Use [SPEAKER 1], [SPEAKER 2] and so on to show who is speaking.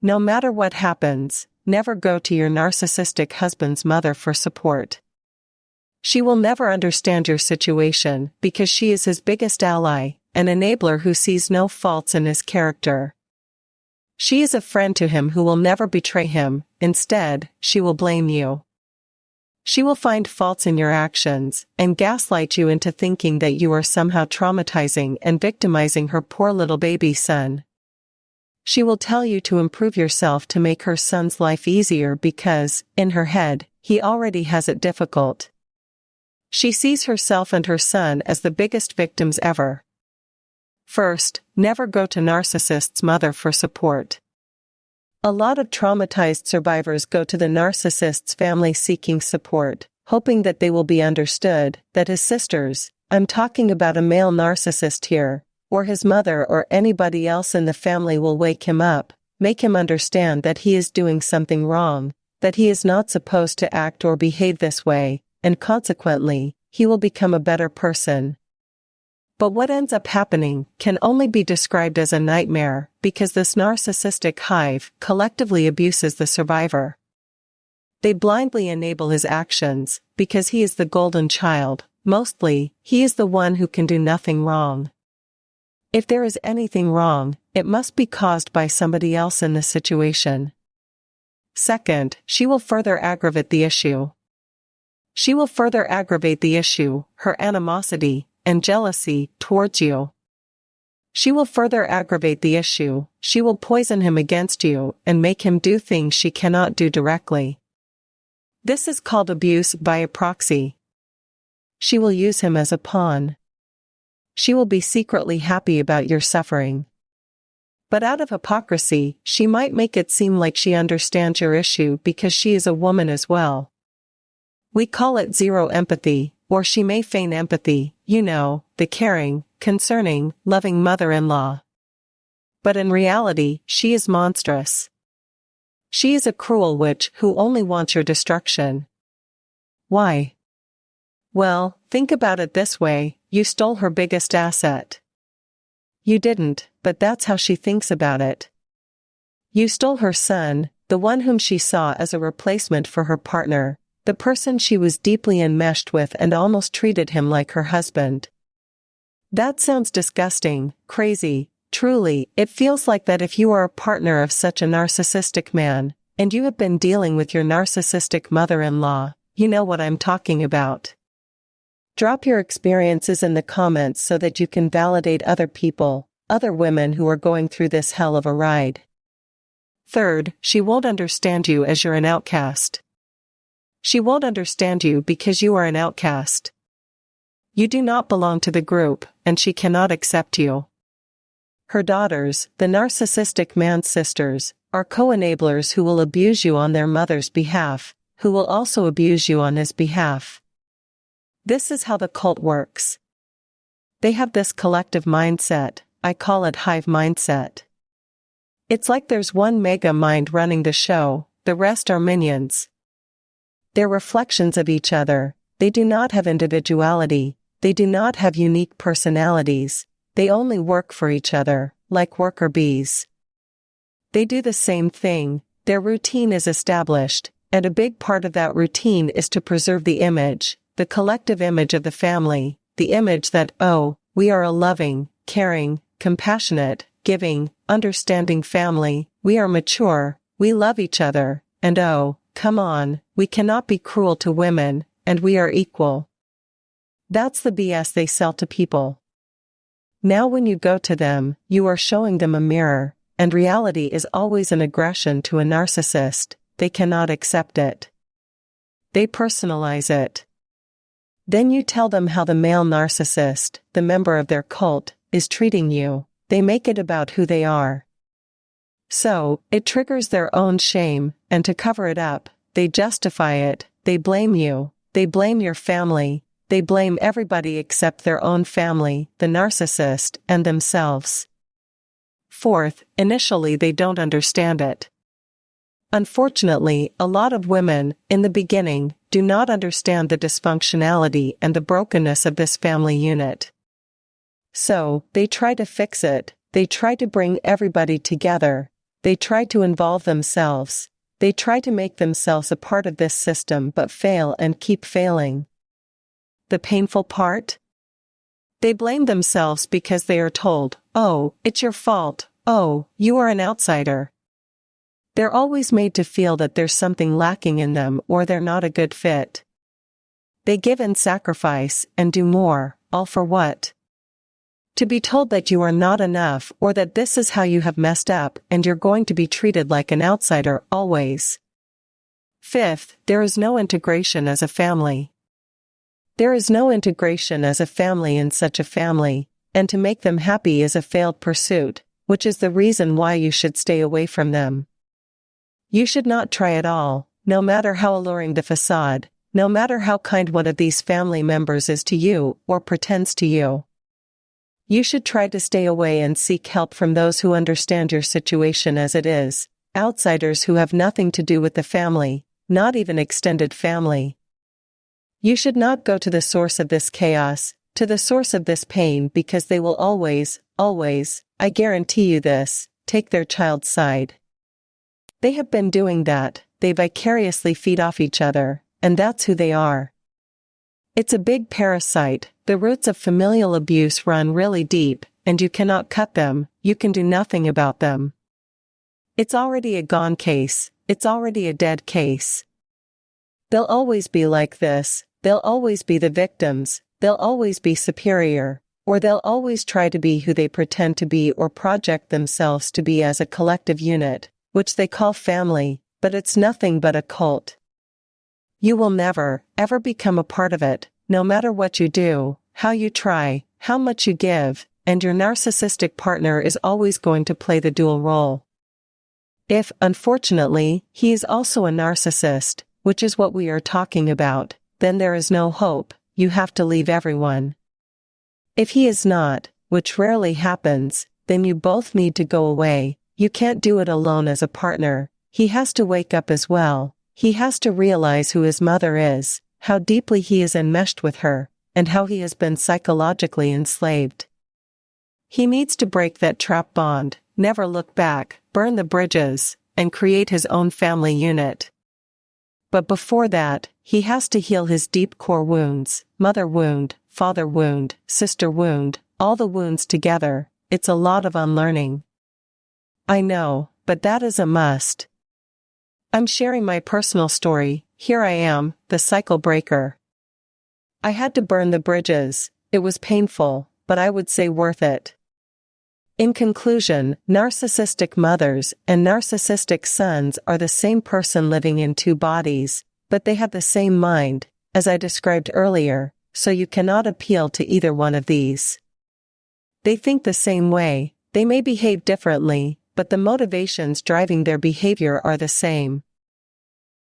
[SPEAKER 1] No matter what happens, never go to your narcissistic husband's mother for support. She will never understand your situation because she is his biggest ally, an enabler who sees no faults in his character. She is a friend to him who will never betray him. Instead, she will blame you. She will find faults in your actions and gaslight you into thinking that you are somehow traumatizing and victimizing her poor little baby son. She will tell you to improve yourself to make her son's life easier because, in her head, he already has it difficult. She sees herself and her son as the biggest victims ever. First, never go to narcissist's mother for support. A lot of traumatized survivors go to the narcissist's family seeking support, hoping that they will be understood, that his sisters, I'm talking about a male narcissist here, or his mother or anybody else in the family will wake him up, make him understand that he is doing something wrong, that he is not supposed to act or behave this way, and consequently, he will become a better person. But what ends up happening can only be described as a nightmare because this narcissistic hive collectively abuses the survivor. They blindly enable his actions because he is the golden child. Mostly, he is the one who can do nothing wrong. If there is anything wrong, it must be caused by somebody else in the situation. Second, she will further aggravate the issue. She will further aggravate the issue, her animosity and jealousy towards you. She will further aggravate the issue, she will poison him against you and make him do things she cannot do directly. This is called abuse by a proxy. She will use him as a pawn. She will be secretly happy about your suffering. But out of hypocrisy, she might make it seem like she understands your issue because she is a woman as well. We call it zero empathy, or she may feign empathy, you know, the caring, concerning, loving mother-in-law. But in reality, she is monstrous. She is a cruel witch who only wants your destruction. Why? Well, think about it this way, you stole her biggest asset. You didn't, but that's how she thinks about it. You stole her son, the one whom she saw as a replacement for her partner, the person she was deeply enmeshed with and almost treated him like her husband. That sounds disgusting, crazy. Truly, it feels like that if you are a partner of such a narcissistic man, and you have been dealing with your narcissistic mother-in-law, you know what I'm talking about. Drop your experiences in the comments so that you can validate other people, other women who are going through this hell of a ride. Third, she won't understand you as you're an outcast. She won't understand you because you are an outcast. You do not belong to the group, and she cannot accept you. Her daughters, the narcissistic man's sisters, are co-enablers who will abuse you on their mother's behalf, who will also abuse you on his behalf. This is how the cult works. They have this collective mindset, I call it hive mindset. It's like there's one mega mind running the show, the rest are minions. They're reflections of each other, they do not have individuality, they do not have unique personalities, they only work for each other, like worker bees. They do the same thing, their routine is established, and a big part of that routine is to preserve the image, the collective image of the family, the image that, oh, we are a loving, caring, compassionate, giving, understanding family, we are mature, we love each other, and oh, come on, we cannot be cruel to women, and we are equal. That's the BS they sell to people. Now when you go to them, you are showing them a mirror, and reality is always an aggression to a narcissist, they cannot accept it. They personalize it. Then you tell them how the male narcissist, the member of their cult, is treating you, they make it about who they are. So, it triggers their own shame, and to cover it up, they justify it, they blame you, they blame your family, they blame everybody except their own family, the narcissist, and themselves. Fourth, initially they don't understand it. Unfortunately, a lot of women, in the beginning, do not understand the dysfunctionality and the brokenness of this family unit. So, they try to fix it, they try to bring everybody together, They try to involve themselves. They try to make themselves a part of this system but fail and keep failing. The painful part? They blame themselves because they are told, "Oh, it's your fault. Oh, you are an outsider." They're always made to feel that there's something lacking in them or they're not a good fit. They give and sacrifice and do more, all for what? To be told that you are not enough or that this is how you have messed up and you're going to be treated like an outsider always. Fifth, there is no integration as a family. There is no integration as a family in such a family, and to make them happy is a failed pursuit, which is the reason why you should stay away from them. You should not try at all, no matter how alluring the facade, no matter how kind one of these family members is to you or pretends to you. You should try to stay away and seek help from those who understand your situation as it is, outsiders who have nothing to do with the family, not even extended family. You should not go to the source of this chaos, to the source of this pain because they will always, I guarantee you this, take their child's side. They have been doing that, they vicariously feed off each other, and that's who they are. It's a big parasite, the roots of familial abuse run really deep, and you cannot cut them, you can do nothing about them. It's already a gone case, it's already a dead case. They'll always be like this, they'll always be the victims, they'll always be superior, or they'll always try to be who they pretend to be or project themselves to be as a collective unit, which they call family, but it's nothing but a cult. You will never, ever become a part of it, no matter what you do, how you try, how much you give, and your narcissistic partner is always going to play the dual role. If, unfortunately, he is also a narcissist, which is what we are talking about, then there is no hope, you have to leave everyone. If he is not, which rarely happens, then you both need to go away, you can't do it alone as a partner, he has to wake up as well, he has to realize who his mother is, how deeply he is enmeshed with her, and how he has been psychologically enslaved. He needs to break that trap bond, never look back, burn the bridges, and create his own family unit. But before that, he has to heal his deep core wounds, mother wound, father wound, sister wound, all the wounds together. It's a lot of unlearning. I know, but that is a must. I'm sharing my personal story, here I am, the cycle breaker. I had to burn the bridges, it was painful, but I would say worth it. In conclusion, narcissistic mothers and narcissistic sons are the same person living in two bodies, but they have the same mind, as I described earlier, so you cannot appeal to either one of these. They think the same way, they may behave differently, but the motivations driving their behavior are the same.